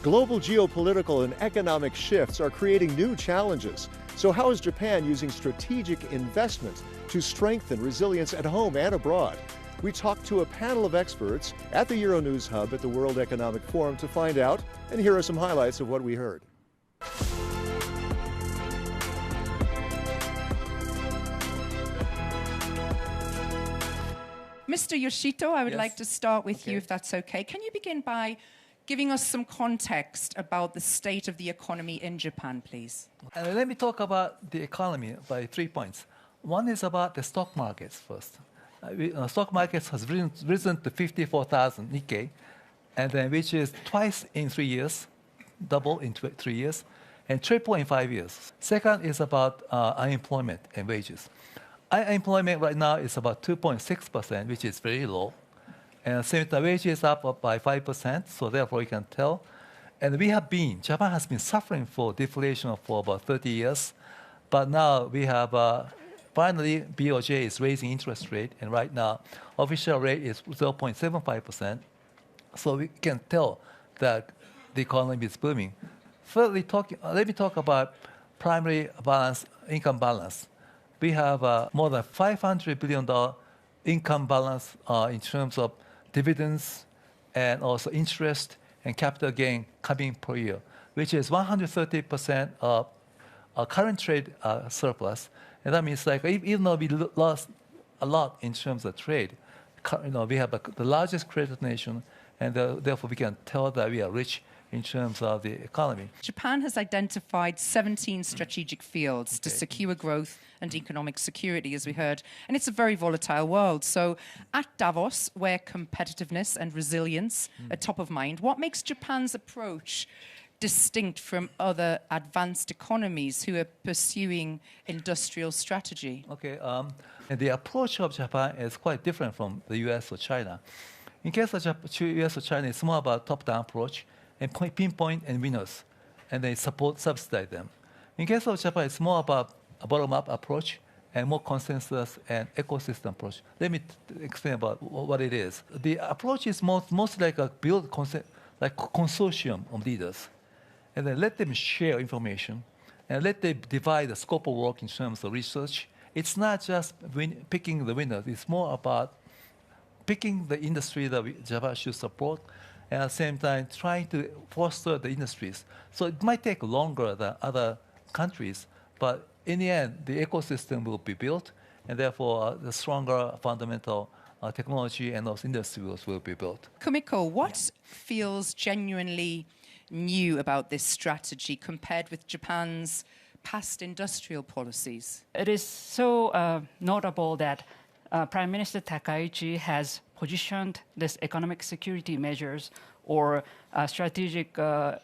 Global geopolitical and economic shifts are creating new challenges. So how is Japan using strategic investment to strengthen resilience at home and abroad? We talked to a panel of experts at the Euronews Hub at the World Economic Forum to find out, and here are some highlights of what we heard. Mr. Yoshito, I would Yes. like to start with you, if that's okay. Can you begin by giving us some context about the state of the economy in Japan, please? Let me talk about the economy by 3 points. One is about the stock markets first. Stock markets has risen to 54,000 Nikkei, and then which is twice in 3 years, double in 3 years, and triple in 5 years. Second is about unemployment and wages. Unemployment right now is about 2.6%, which is very low. And since the wage is up by 5%, so therefore you can tell. And Japan has been suffering for deflation for about 30 years. But now we have, finally, BOJ is raising interest rate. And right now, official rate is 0.75%. So we can tell that the economy is booming. Thirdly, let me talk about primary balance, income balance. We have more than $500 billion income balance in terms of dividends and also interest and capital gain coming per year, which is 130% of our current trade surplus. And that means like even though we lost a lot in terms of trade, we have the largest credit nation, and therefore we can tell that we are rich in terms of the economy. Japan has identified 17 strategic fields to secure growth and economic security, as we heard. And it's a very volatile world. So at Davos, where competitiveness and resilience are top of mind, what makes Japan's approach distinct from other advanced economies who are pursuing industrial strategy? Okay, and the approach of Japan is quite different from the US or China. In case of US or China, it's more about top-down approach and pinpoint and winners, and they subsidize them. In case of Japan, it's more about a bottom-up approach and more consensus and ecosystem approach. Let me explain about what it is. The approach is mostly like a consortium of leaders, and then let them share information, and let them divide the scope of work in terms of research. It's not just picking the winners. It's more about picking the industry that Japan should support, and at the same time trying to foster the industries. So it might take longer than other countries, but in the end, the ecosystem will be built, and therefore the stronger fundamental technology and those industries will be built. Kumiko, what feels genuinely new about this strategy compared with Japan's past industrial policies? It is so notable that Prime Minister Takaichi has positioned this economic security measures or strategic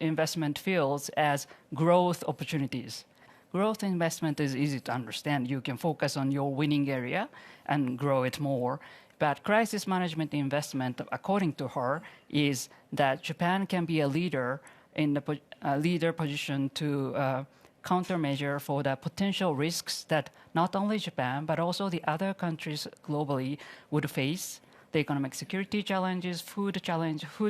investment fields as growth opportunities. Growth investment is easy to understand. You can focus on your winning area and grow it more. But crisis management investment, according to her, is that Japan can be a leader in the leader position to countermeasure for the potential risks that not only Japan, but also the other countries globally would face. The economic security challenges, food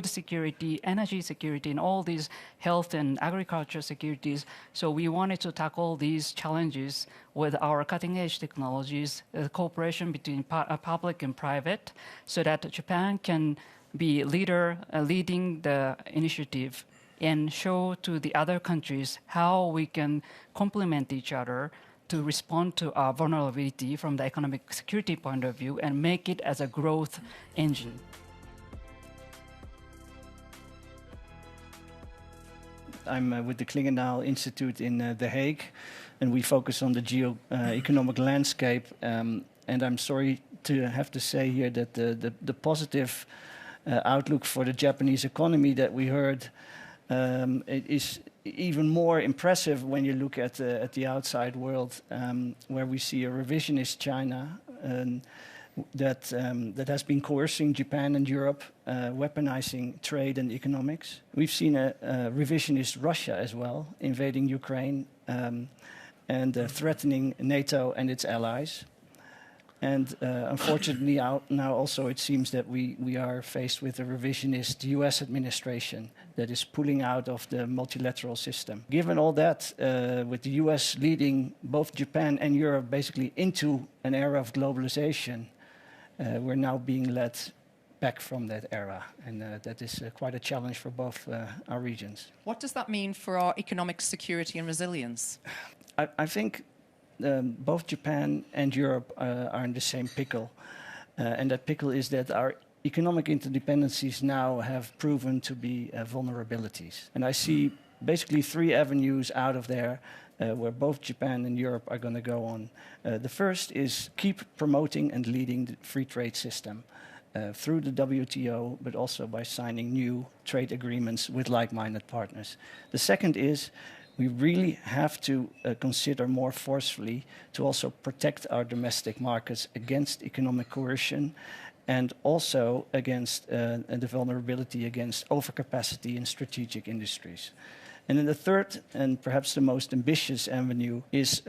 security, energy security, and all these health and agriculture securities. So we wanted to tackle these challenges with our cutting-edge technologies, cooperation between public and private, so that Japan can be leading the initiative and show to the other countries how we can complement each other to respond to our vulnerability from the economic security point of view and make it as a growth engine. I'm with the Klingendahl Institute in The Hague, and we focus on the geo-economic landscape. And I'm sorry to have to say here that the positive outlook for the Japanese economy that we heard it is even more impressive when you look at the outside world, where we see a revisionist China that has been coercing Japan and Europe, weaponizing trade and economics. We've seen a revisionist Russia as well, invading Ukraine and threatening NATO and its allies. And unfortunately, now also it seems that we are faced with a revisionist US administration that is pulling out of the multilateral system. Given all that, with the US leading both Japan and Europe basically into an era of globalization, we're now being led back from that era. And that is quite a challenge for both our regions. What does that mean for our economic security and resilience? I think both Japan and Europe are in the same pickle. And that pickle is that our economic interdependencies now have proven to be vulnerabilities. And I see basically three avenues out of there where both Japan and Europe are going to go on. The first is keep promoting and leading the free trade system through the WTO, but also by signing new trade agreements with like-minded partners. The second is we really have to consider more forcefully to also protect our domestic markets against economic coercion and also against the vulnerability against overcapacity in strategic industries. And then the third, and perhaps the most ambitious avenue, is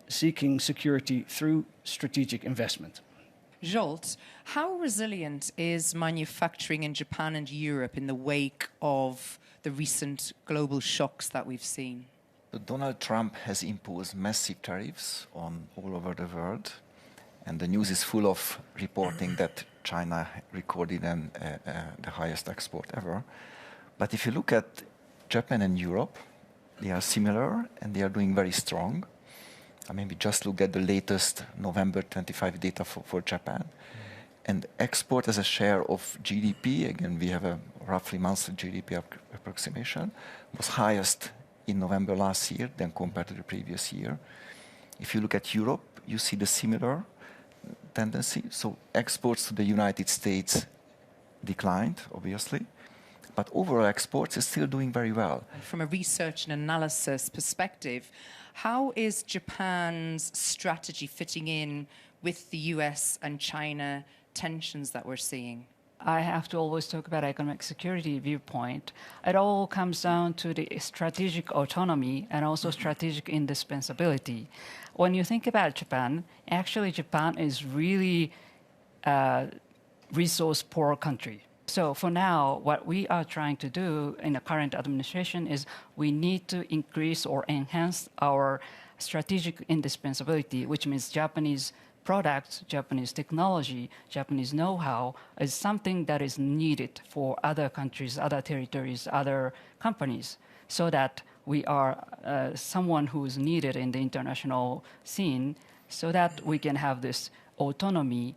seeking security through strategic investment. Zsolt, how resilient is manufacturing in Japan and Europe in the wake of the recent global shocks that we've seen? Donald Trump has imposed massive tariffs on all over the world, and the news is full of reporting that China recorded the highest export ever. But if you look at Japan and Europe, they are similar and they are doing very strong. I mean, we just looked at the latest November 25 data for Japan. And export as a share of GDP, again, we have a roughly monthly GDP approximation, was highest in November last year than compared to the previous year. If you look at Europe, you see the similar tendency. So exports to the United States declined, obviously, but overall exports is still doing very well. From a research and analysis perspective, how is Japan's strategy fitting in with the US and China tensions that we're seeing? I have to always talk about economic security viewpoint. It all comes down to the strategic autonomy and also strategic indispensability. When you think about Japan, actually Japan is really a resource-poor country. So for now, what we are trying to do in the current administration is we need to increase or enhance our strategic indispensability, which means Japanese products, Japanese technology, Japanese know-how is something that is needed for other countries, other territories, other companies, so that we are someone who is needed in the international scene, so that we can have this autonomy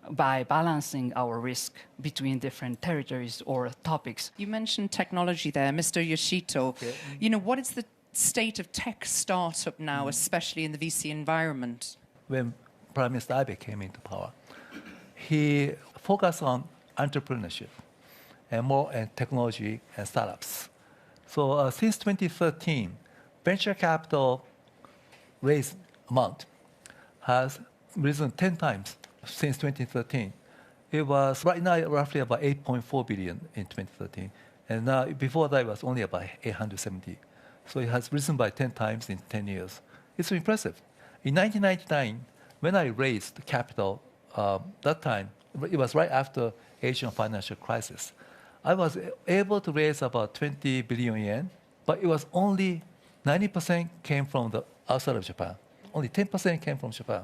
by balancing our risk between different territories or topics. You mentioned technology there, Mr. Yoshito. Okay. You know, what is the state of tech startup now, especially in the VC environment? When Prime Minister Abe came into power, he focused on entrepreneurship and more in technology and startups. So since 2013, venture capital raised amount has risen 10 times since 2013. It was right now roughly about 8.4 billion in 2013, and now before that it was only about 870. So it has risen by 10 times in 10 years. It's impressive. In 1999, when I raised capital, that time, it was right after Asian financial crisis. I was able to raise about 20 billion yen, but it was only 90% came from the outside of Japan. Only 10% came from Japan.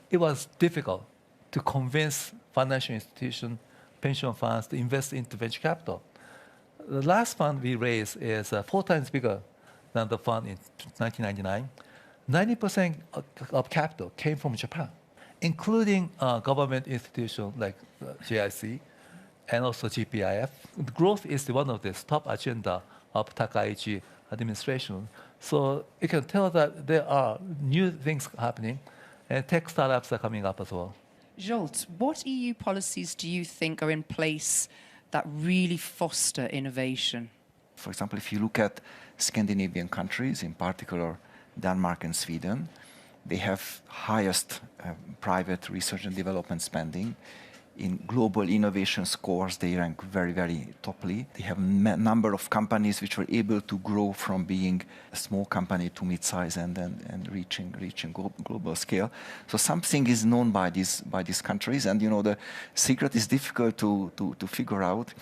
It was difficult to convince financial institutions, pension funds to invest into venture capital. The last fund we raised is 4 times bigger than the fund in 1999. 90% of capital came from Japan, including government institutions like JIC and also GPIF. Growth is one of the top agenda of Takaichi administration. So you can tell that there are new things happening, and tech startups are coming up as well. Zsolt, what EU policies do you think are in place that really foster innovation? For example, if you look at Scandinavian countries, in particular Denmark and Sweden, they have highest private research and development spending. in global innovation scores, they rank very, very toply. They have a number of companies which were able to grow from being a small company to mid-size and reaching global scale. So something is known by these countries, and the secret is difficult to figure out,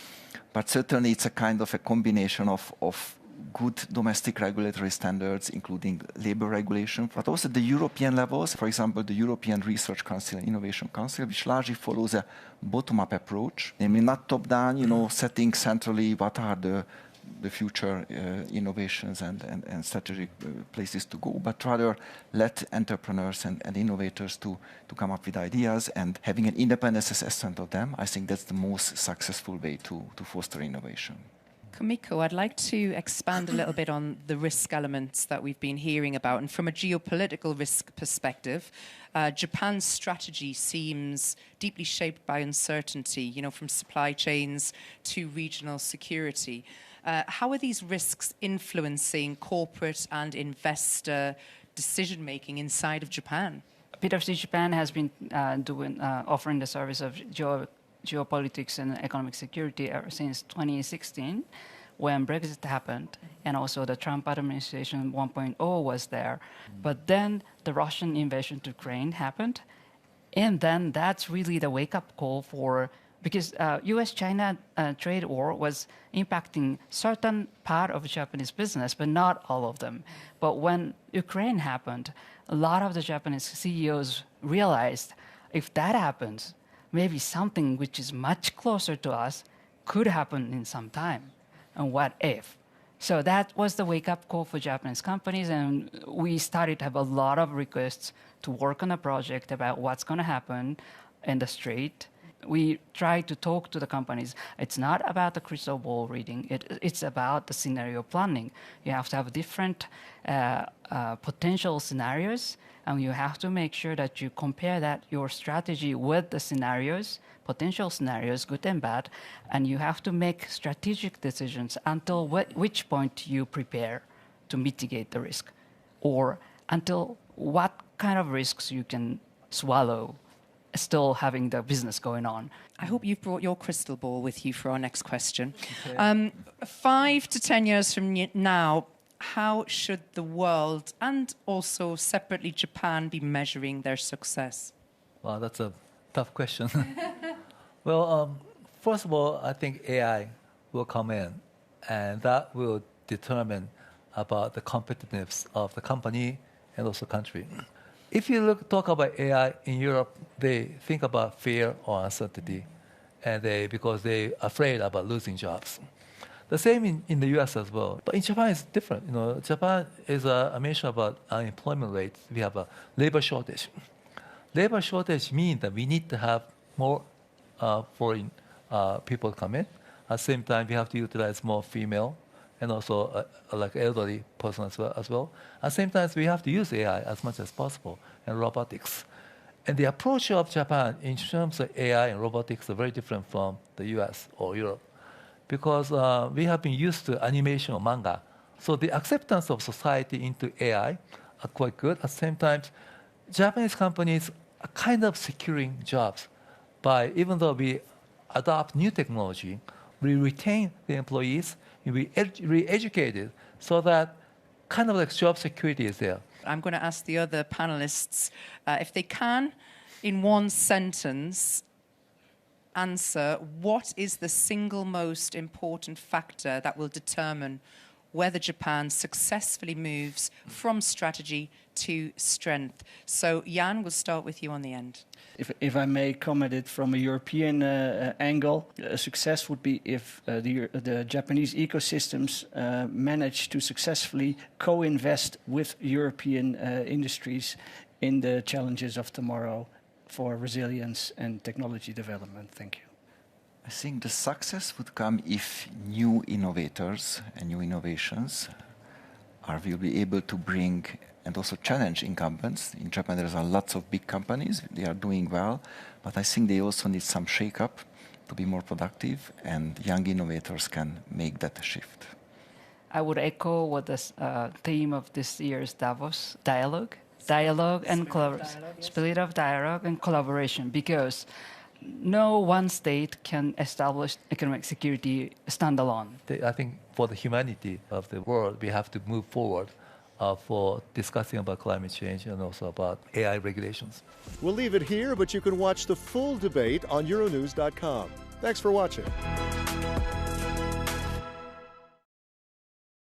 but certainly it's a kind of a combination of good domestic regulatory standards, including labor regulation, but also the European levels. For example, the European Research Council and Innovation Council, which largely follows a bottom-up approach, namely not top-down, setting centrally what are the future innovations and strategic places to go, but rather let entrepreneurs and innovators to come up with ideas, and having an independent assessment of them. I think that's the most successful way to foster innovation. Economico, I'd like to expand a little bit on the risk elements that we've been hearing about. And from a geopolitical risk perspective, Japan's strategy seems deeply shaped by uncertainty, from supply chains to regional security. How are these risks influencing corporate and investor decision-making inside of Japan? PwC Japan has been offering the service of geopolitics and economic security ever since 2016, when Brexit happened, and also the Trump administration 1.0 was there. But then the Russian invasion to Ukraine happened, and then that's really the wake-up call because U.S.-China trade war was impacting certain part of Japanese business, but not all of them. But when Ukraine happened, a lot of the Japanese CEOs realized if that happens, maybe something which is much closer to us could happen in some time. And what if? So that was the wake-up call for Japanese companies, and we started to have a lot of requests to work on a project about what's going to happen in the street. We try to talk to the companies. It's not about the crystal ball reading. It's about the scenario planning. You have to have different potential scenarios, and you have to make sure that you compare your strategy with the scenarios, potential scenarios, good and bad, and you have to make strategic decisions until which point you prepare to mitigate the risk, or until what kind of risks you can swallow still having the business going on. I hope you've brought your crystal ball with you for our next question. 5 to 10 years from now, how should the world and also separately Japan be measuring their success? Well, that's a tough question. Well, first of all, I think AI will come in, and that will determine about the competitiveness of the company and also country. If you talk about AI in Europe, they think about fear or uncertainty, and because they're afraid about losing jobs. The same in the US as well. But in Japan, it's different. Japan is I mentioned about unemployment rate. We have a labor shortage. Labor shortage means that we need to have more foreign people come in. At the same time, we have to utilize more female and also like elderly person as well. At the same time, we have to use AI as much as possible and robotics. And the approach of Japan in terms of AI and robotics are very different from the US or Europe, because we have been used to animation or manga. So the acceptance of society into AI are quite good. At the same time, Japanese companies are kind of securing jobs by, even though we adopt new technology, we retain the employees, we re-educate it so that kind of like job security is there. I'm going to ask the other panelists if they can, in one sentence, answer what is the single most important factor that will determine whether Japan successfully moves from strategy to strength. So, Jan, we'll start with you on the end. If I may comment it from a European angle, a success would be if the Japanese ecosystems manage to successfully co-invest with European industries in the challenges of tomorrow for resilience and technology development. Thank you. I think the success would come if new innovators and new innovations will be able to bring and also challenge incumbents. In Japan, there are lots of big companies. They are doing well, but I think they also need some shake-up to be more productive, and young innovators can make that shift. I would echo what the theme of this year's Davos, dialogue and spirit of dialogue and collaboration, because no one state can establish economic security standalone. I think for the humanity of the world, we have to move forward for discussing about climate change and also about AI regulations. We'll leave it here, but you can watch the full debate on Euronews.com. Thanks for watching.